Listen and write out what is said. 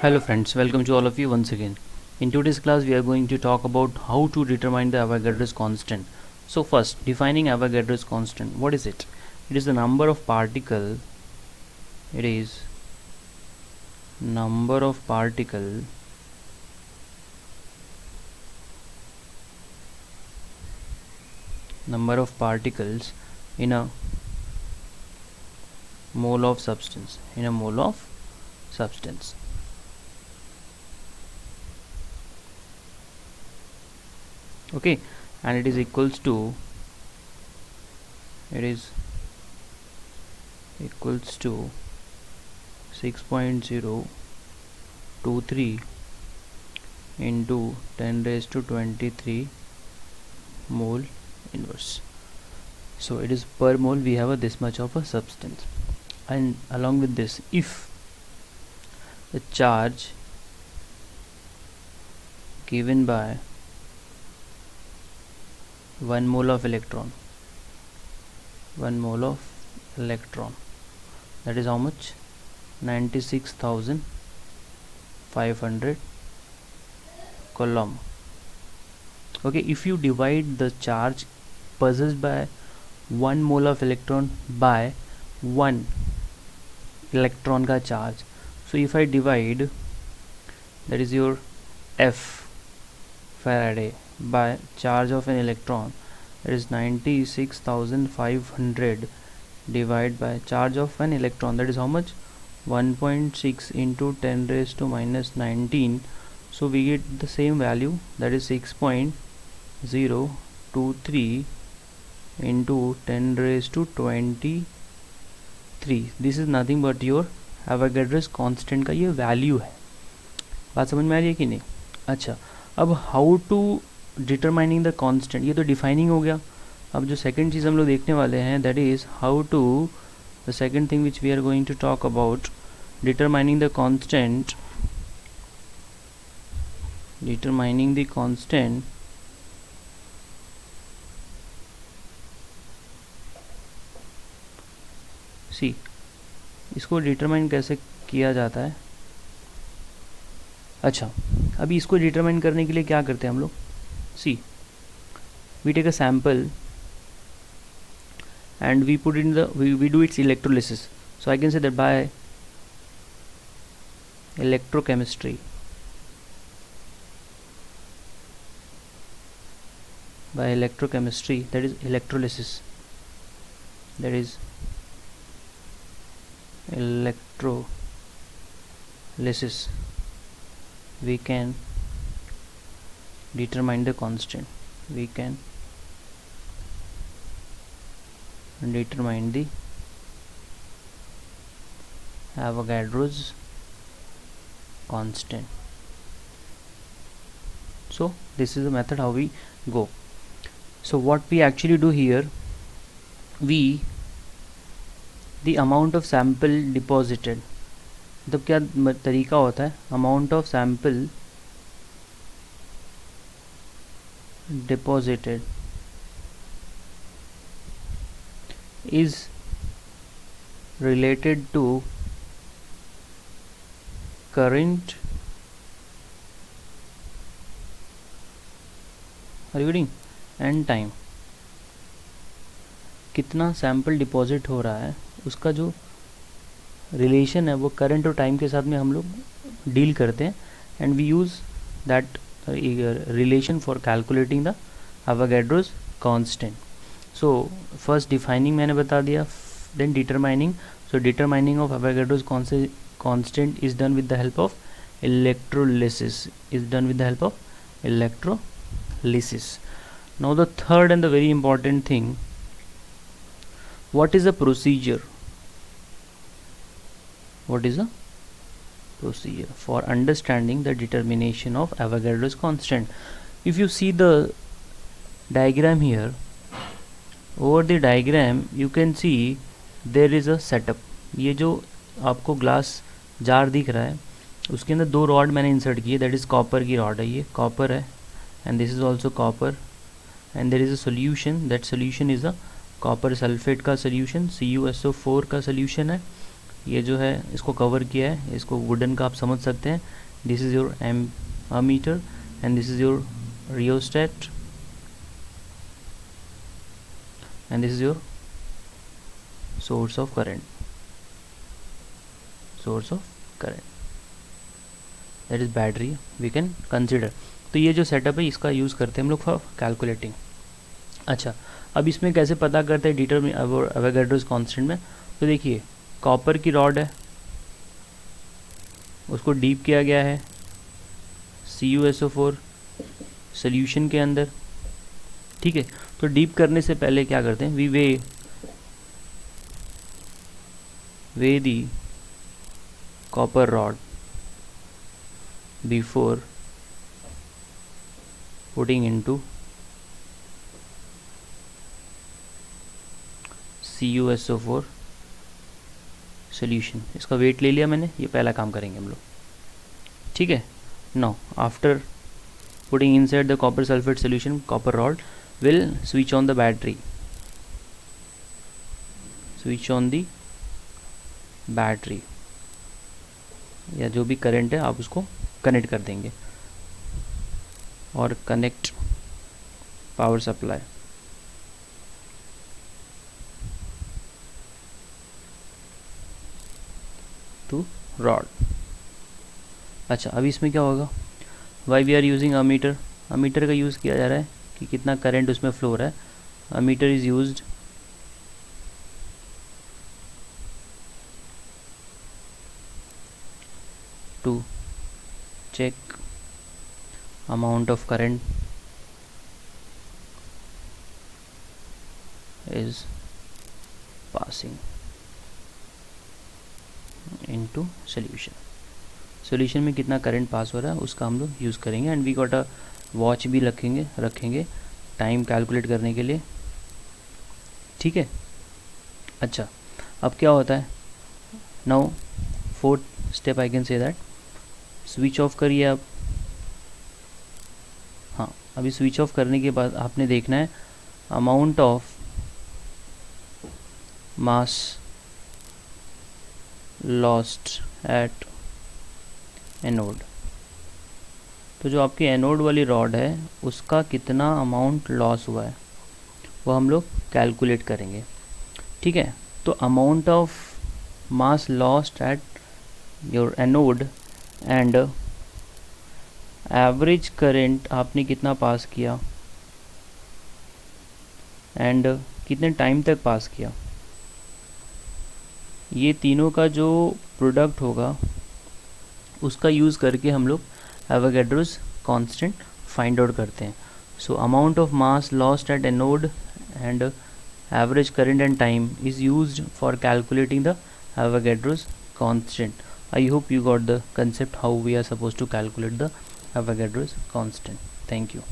Hello friends, welcome to all of you once again. In today's class we are going to talk about how to determine the Avogadro's constant. So first, defining Avogadro's constant. What is it? It is the number of particle. It is number of particle number of particles in a mole of substance. In a mole of substance. Okay, and it is equals to 6.023 into 10 raised to 23 mole inverse. So it is per mole we have this much of a substance, and along with this, if the charge given by 1 mole of electron, that is how much? 96,500 coulomb. Okay, if you divide the charge possessed by 1 mole of electron by 1 electron ka charge, so if I divide, that is your F Faraday by charge of an electron, that is 96,500 divided by charge of an electron, that is how much? 1.6 into 10 raised to minus 19. So we get the same value, that is 6.023 into 10 raised to 23. This is nothing but your Avogadro's constant का ये value है. बात समझ में आ रही है कि नहीं? अच्छा, अब how to determining the constant, ये तो डिफाइनिंग हो गया. अब जो सेकंड चीज़ हम लोग देखने वाले हैं, that is how to, the second thing which we are going to talk about determining the constant, C, इसको डिटरमाइन कैसे किया जाता है. अच्छा, अभी इसको डिटरमाइन करने के लिए क्या करते हैं हम लोग. सी, we take a sample and we put in we do its electrolysis. So I can say that by electrochemistry, that is electrolysis, we can determine the constant. We can determine the Avogadro's constant. So this is the method how we go. So what we actually do here, the amount of sample deposited, मतलब क्या तरीका होता है, amount of sample deposited is related to current, are you reading, and time. कितना sample deposit हो रहा है उसका जो रिलेशन है वो करंट और टाइम के साथ में हम लोग डील करते हैं, and we use that relation for calculating the Avogadro's constant. So first defining मैंने बता दिया, then determining. So determining of Avogadro's constant is done with the help of electrolysis. Now the third and the very important thing, what is a procedure? For understanding the determination of Avogadro's constant. If you see the diagram here, over the diagram you can see there is a setup. ये जो आपको glass jar दिख रहा है उसके अंदर 2 rod मैंने insert किए, दैट इज़ कॉपर की रॉड है, ये कॉपर है, and this is also copper, and there is a solution, that solution is a copper sulphate का सोल्यूशन, CuSO4 का सोल्यूशन है. ये जो है इसको कवर किया है, इसको वुडन का आप समझ सकते हैं. This is your ammeter and this is your rheostat and this is your source of current, that is battery we can consider. तो ये जो सेटअप है इसका यूज़ करते हैं हम लोग फॉर कैलकुलेटिंग. अच्छा, अब इसमें कैसे पता करते हैं डिटरमिन एवोगाड्रोस कांस्टेंट में. तो देखिए, कॉपर की रॉड है, उसको डीप किया गया है CuSO4 सोल्यूशन के अंदर. ठीक है, तो डीप करने से पहले क्या करते हैं, we weigh the copper rod before putting into CuSO4 solution. इसका वेट ले लिया मैंने, ये पहला काम करेंगे हम लोग. ठीक है. Now after putting inside the copper sulfate solution, copper rod will switch on the battery, या जो भी करंट है आप उसको कनेक्ट कर देंगे, और connect power supply to rod. अच्छा, अभी इसमें क्या होगा, why we are using ammeter. Ammeter का यूज़ किया जा रहा है कि कितना करंट उसमें फ्लो हो रहा है. Ammeter is used to check amount of current is passing into solution. Solution में कितना करंट पास हो रहा है उसका हम लोग यूज़ करेंगे. And we got a watch भी रखेंगे टाइम कैलकुलेट करने के लिए. ठीक है. अच्छा, अब क्या होता है, now fourth step I can say that, switch off करिए आप. हाँ, अभी स्विच ऑफ करने के बाद आपने देखना है amount of mass lost at anode. तो जो आपकी एनोड वाली रॉड है उसका कितना अमाउंट लॉस हुआ है वो हम लोग कैलकुलेट करेंगे. ठीक है. तो amount of mass lost at your anode and average current आपने कितना पास किया एंड कितने टाइम तक पास किया, ये तीनों का जो प्रोडक्ट होगा उसका यूज़ करके हम लोग एवोगाड्रोस कांस्टेंट फाइंड आउट करते हैं. So amount of mass lost at anode and average current and time is used for calculating the Avogadro's constant. I hope you got the concept how we are supposed to calculate the Avogadro's constant. Thank you.